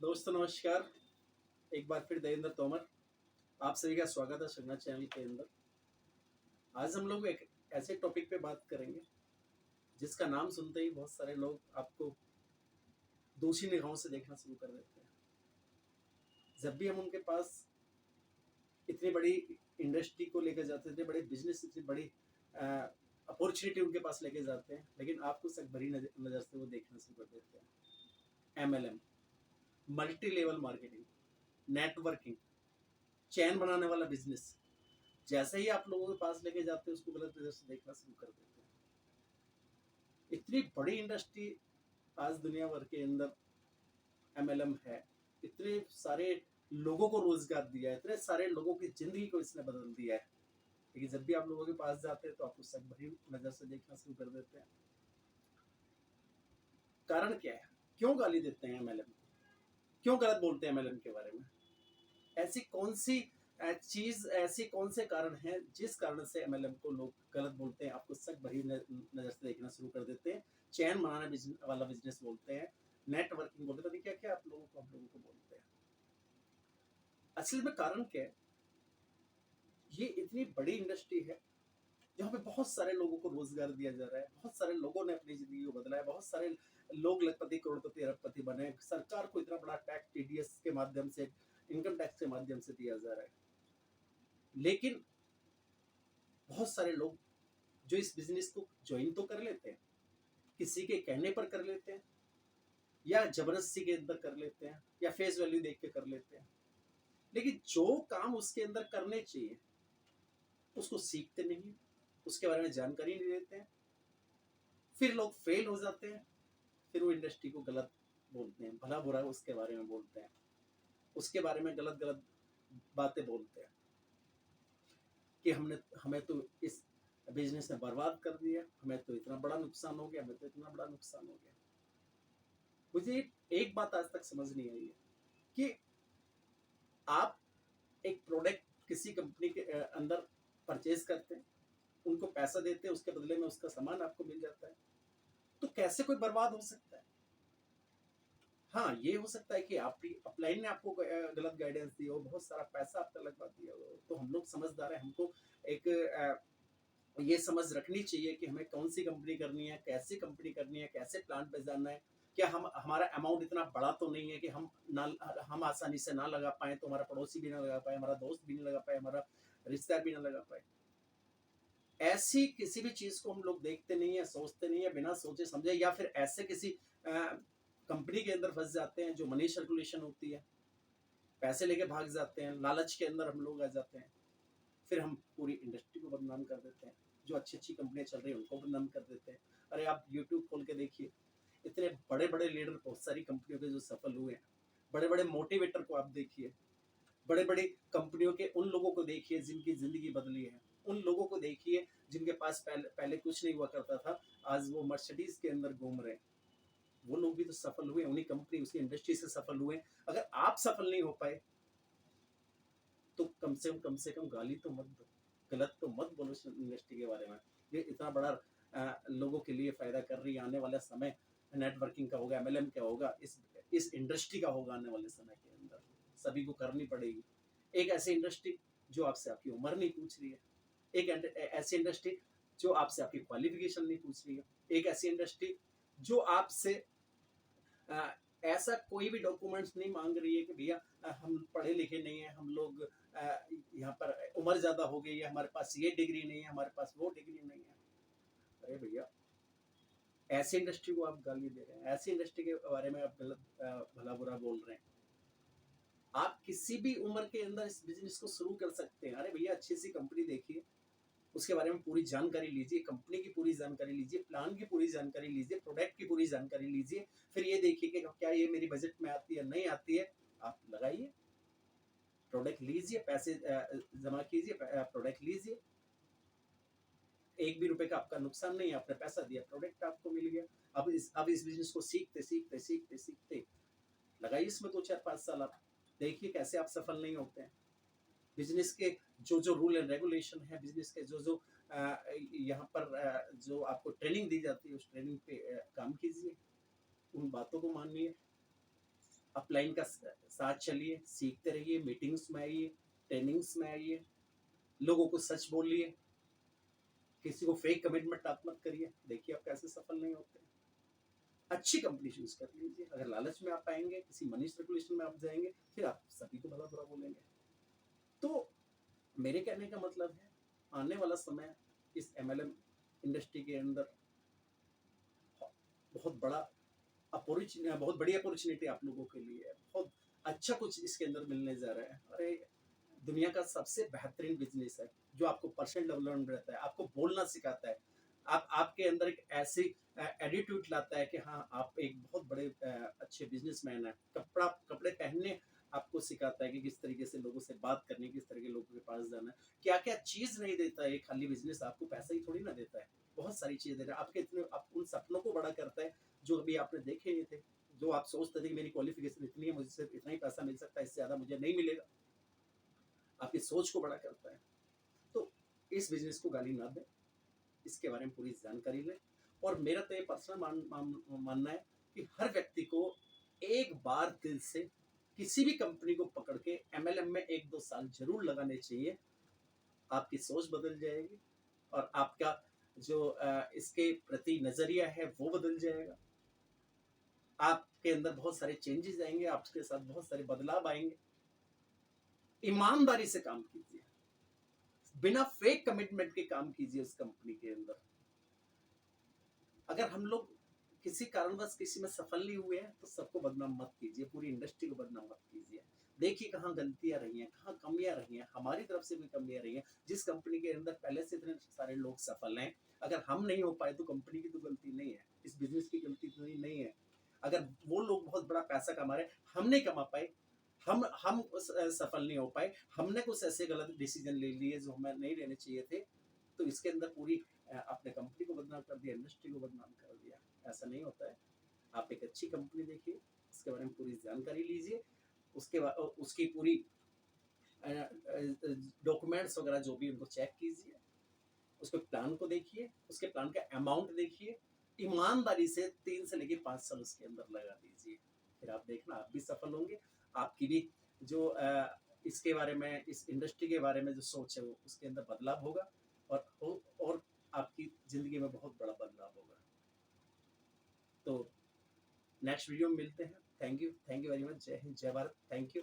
दोस्तों नमस्कार। एक बार फिर देवेंद्र तोमर आप सभी का स्वागत है संज्ञा चैनल के अंदर। आज हम लोग एक ऐसे टॉपिक पे बात करेंगे जिसका नाम सुनते ही बहुत सारे लोग आपको दूसरी निगाहों से देखना शुरू कर देते हैं। जब भी हम उनके पास इतनी बड़ी इंडस्ट्री को लेकर जाते हैं, इतने बड़े बिजनेस, इतनी बड़ी अपॉर्चुनिटी उनके पास लेके जाते हैं, लेकिन आपको सब भरी नज़र से वो देखना शुरू कर देते हैं। MLM, multi level marketing, networking, chain बनाने वाला बिजनेस, जैसे ही आप लोगों के पास लेके जाते हैं उसको गलत नजर से देखना शुरू कर देते हैं। इतनी बड़ी इंडस्ट्री आज दुनिया भर के अंदर MLM है। इतने सारे लोगों को रोजगार दिया है, इतने सारे लोगों की जिंदगी को इसने बदल दिया है, लेकिन जब भी आप लोगों के पास जाते हैं तो आपको शक भरी नजर से देखना शुरू कर देते हैं। कारण क्या है? क्यों गाली देते हैं MLM को? क्यों गलत बोलते हैं MLM के बारे में? ऐसी कौन सी चीज, ऐसी कौन से कारण हैं जिस कारण से MLM को लोग गलत बोलते हैं, आपको शक भरी नजर से देखना शुरू कर देते हैं? चैन बनाना वाला बिजनेस बोलते हैं, नेटवर्किंग बोलते हैं, पता नहीं क्या क्या आप लोगों को बोलते हैं। असल में कारण क्या है? ये इतनी बड़ी इंडस्ट्री है जहाँ पे बहुत सारे लोगों को रोजगार दिया जा रहा है, बहुत सारे लोगों ने अपनी जिंदगी को बदला है, बहुत सारे लोग लखपति, करोड़पति, अरबपति बने। सरकार को इतना बड़ा टैक्स TDS के माध्यम से, इनकम टैक्स के माध्यम से दिया जा रहा है, लेकिन बहुत सारे लोग जो इस बिजनेस को ज्वाइन तो कर लेते हैं, किसी के कहने पर कर लेते हैं, या जबरदस्ती के अंदर कर लेते हैं, या फेस वैल्यू देख के कर लेते हैं, लेकिन जो काम उसके अंदर करने चाहिए उसको सीखते नहीं, उसके बारे में जानकारी नहीं लेते हैं, फिर लोग फेल हो जाते हैं, फिर वो इंडस्ट्री को गलत बोलते हैं, भला बुरा उसके बारे में बोलते हैं, उसके बारे में गलत गलत बातें बोलते हैं कि हमें तो इस बिजनेस ने बर्बाद कर दिया, हमें तो इतना बड़ा नुकसान हो गया, हमें तो इतना बड़ा नुकसान हो गया। मुझे एक बात आज तक समझ नहीं आई है कि आप एक प्रोडक्ट किसी कंपनी के अंदर परचेज करते हैं, उनको पैसा देते हैं, उसके बदले में उसका सामान आपको मिल जाता है, तो कैसे कोई बर्बाद हो सकता है? हाँ, ये हो सकता है कि आपकी अपलाइन ने आपको गलत गाइडेंस दी हो, बहुत सारा पैसा आपका लगवा दिया हो, तो हम लोग समझदार हैं, हमको एक ये समझ रखनी चाहिए कि हमें कौन सी कंपनी करनी है, कैसी कंपनी करनी है, कैसे प्लान पे जाना है। क्या हम हमारा अमाउंट इतना बड़ा तो नहीं है कि हम आसानी से ना लगा पाए, तो हमारा पड़ोसी भी ना लगा पाए, हमारा दोस्त भी ना लगा पाए, हमारा रिश्तेदार भी ना लगा पाए। ऐसी किसी भी चीज को हम लोग देखते नहीं है, सोचते नहीं है, बिना सोचे समझे, या फिर ऐसे किसी कंपनी के अंदर फंस जाते हैं जो मनी सर्कुलेशन होती है, पैसे लेके भाग जाते हैं, लालच के अंदर हम लोग आ जाते हैं, फिर हम पूरी इंडस्ट्री को बदनाम कर देते हैं, जो अच्छी अच्छी कंपनियां चल रही हैं उनको बदनाम कर देते हैं। अरे आप यूट्यूब खोल के देखिए, इतने बड़े बड़े लीडर बहुत सारी कंपनियों के जो सफल हुए हैं, बड़े बड़े मोटिवेटर को आप देखिए, बड़े बड़ी कंपनियों के उन लोगों को देखिए जिनकी जिंदगी बदली है, उन लोगों को देखिए जिनके पास पहले पहले कुछ नहीं हुआ करता था, आज वो मर्सिडीज के अंदर घूम रहे हैं। वो लोग भी तो सफल हुए, उन्हीं कंपनी, उसी इंडस्ट्री से सफल हुए। अगर आप सफल नहीं हो पाए तो कम से कम गाली तो मत दो, गलत तो मत बोलो इस इंडस्ट्री के बारे में। ये इतना बड़ा लोगों के लिए फायदा कर रही है, आने वाला समय नेटवर्किंग का होगा, MLM का होगा, इस इंडस्ट्री का होगा आने वाले समय के अंदर, सभी को करनी पड़ेगी। एक ऐसी इंडस्ट्री जो आपसे आपकी उम्र नहीं पूछ रही है, एक ऐसी इंडस्ट्री जो आपसे आपकी क्वालिफिकेशन नहीं पूछ रही है, एक ऐसी इंडस्ट्री जो आपसे अ, ऐसा कोई भी डॉक्यूमेंट्स नहीं मांग रही है कि भैया हम पढ़े लिखे नहीं है, हम लोग यहाँ पर उम्र ज्यादा हो गई है, हमारे पास ये डिग्री नहीं है, हमारे पास वो डिग्री नहीं है। अरे भैया, ऐसी इंडस्ट्री को आप गाली दे रहे हैं, ऐसी इंडस्ट्री के बारे में आप गलत भला बुरा बोल रहे हैं। आप किसी भी उम्र के अंदर इस बिजनेस को शुरू कर सकते हैं। अरे भैया, अच्छी सी कंपनी देखिए, उसके बारे में पूरी जानकारी लीजिए, कंपनी की पूरी जानकारी लीजिए, प्लान की पूरी जानकारी लीजिए, प्रोडक्ट की पूरी जानकारी लीजिए, फिर ये देखिए कि क्या ये मेरी बजट में आती है, नहीं आती है, आप लगाइए, प्रोडक्ट लीजिए, पैसे जमा कीजिए, प्रोडक्ट लीजिए, एक भी रुपए का आपका नुकसान नहीं है, आपने पैसा दिया, प्रोडक्ट आपको मिल गया। अब इस बिजनेस को सीखते सीखते सीखते सीखते लगाइए इसमें 2 4 5 साल, आप देखिए कैसे आप सफल नहीं होते हैं। बिजनेस के जो जो रूल एंड रेगुलेशन है, बिजनेस के जो जो यहाँ पर जो आपको ट्रेनिंग दी जाती है, उस ट्रेनिंग पे काम कीजिए, उन बातों को मानिए, अपलाइन का साथ चलिए, सीखते रहिए, मीटिंग्स में आइए, ट्रेनिंग्स में आइए, लोगों को सच बोलिए, किसी को फेक कमिटमेंट आप मत करिए, देखिए आप कैसे सफल नहीं होते। अच्छी कंपनी चूज कर लीजिए। अगर लालच में आप आएंगे, किसी मनी सर्कुलेशन में आप जाएंगे, फिर आप सभी को भला बुरा बोलेंगे। तो मेरे कहने का मतलब है, आने वाला समय इस एमएलएम इंडस्ट्री के अंदर बहुत बड़ा अपॉर्चुनिटी, बहुत बड़ी अपॉर्चुनिटी आप लोगों के लिए है। बहुत अच्छा कुछ इसके अंदर मिलने जा रहा है। अरे दुनिया का सबसे बेहतरीन बिजनेस है जो आपको पर्सनल डेवलपमेंट रहता है, आपको बोलना सिखाता है, आप आपके अंदर एक ऐसी एटीट्यूड लाता है कि हाँ आप एक बहुत बड़े अच्छे बिजनेसमैन है। कपड़े पहनने आपको सिखाता है कि किस तरीके से लोगों से बात करनी, किस तरह के लोगों के पास जाना है। क्या क्या चीज नहीं देता है खाली बिजनेस, आपको पैसा ही थोड़ी ना देता है, बहुत सारी चीजें देता है। आपके इतने आप उन सपनों को बड़ा करता है जो अभी आपने देखे नहीं थे। जो आप सोचते थे कि मेरी क्वालिफिकेशन इतनी है, मुझे सिर्फ इतना ही पैसा मिल सकता है, इससे ज्यादा मुझे नहीं मिलेगा, आपकी सोच को बड़ा करता है। तो इस बिजनेस को गाली ना दें, इसके बारे में पूरी जानकारी लें। और मेरा तो ये पर्सनल मानना है कि हर व्यक्ति को एक बार दिल से किसी भी कंपनी को पकड़ के एमएलएम में 1-2 साल जरूर लगाने चाहिए। आपकी सोच बदल जाएगी और आपका जो इसके प्रति नजरिया है वो बदल जाएगा। आपके अंदर बहुत सारे चेंजेस आएंगे, आपके साथ बहुत सारे बदलाव आएंगे। ईमानदारी से काम कीजिए, बिना फेक कमिटमेंट के काम कीजिए उस कंपनी के अंदर। अगर हम लोग किसी कारणवश किसी में सफल नहीं हुए हैं तो सबको बदनाम मत कीजिए, पूरी इंडस्ट्री को बदनाम मत कीजिए। देखिए कहाँ गलतियां रही हैं, कहाँ कमियां रही हैं, हमारी तरफ से भी कमियां रही हैं। जिस कंपनी के अंदर पहले से इतने सारे लोग सफल हैं, अगर हम नहीं हो पाए तो कंपनी की तो गलती नहीं है, इस बिजनेस की गलती तो नहीं है। अगर वो लोग बहुत बड़ा पैसा कमा रहे, हम नहीं कमा पाए, हम सफल नहीं हो पाए, हमने कुछ ऐसे गलत डिसीजन ले लिए जो हमें नहीं लेने चाहिए थे, तो इसके अंदर पूरी आपने कंपनी को बदनाम कर दिया, इंडस्ट्री को बदनाम कर दिया। ऐसा नहीं होता है। आप एक अच्छी कंपनी देखिए, उसके बारे में पूरी जानकारी लीजिए, उसके बाद उसकी पूरी डॉक्यूमेंट्स वगैरह जो भी उनको चेक कीजिए, उसके प्लान को देखिए, उसके प्लान का अमाउंट देखिए, ईमानदारी से 3 से लेके 5 साल उसके अंदर लगा दीजिए। फिर आप देखना आप भी सफल होंगे। आपकी भी जो इसके बारे में, इस इंडस्ट्री के बारे में जो सोच है वो उसके अंदर बदलाव होगा और आपकी जिंदगी में बहुत बड़ा बदलाव होगा। तो नेक्स्ट वीडियो में मिलते हैं। Thank you very much. जय हिंद, जय भारत। Thank you.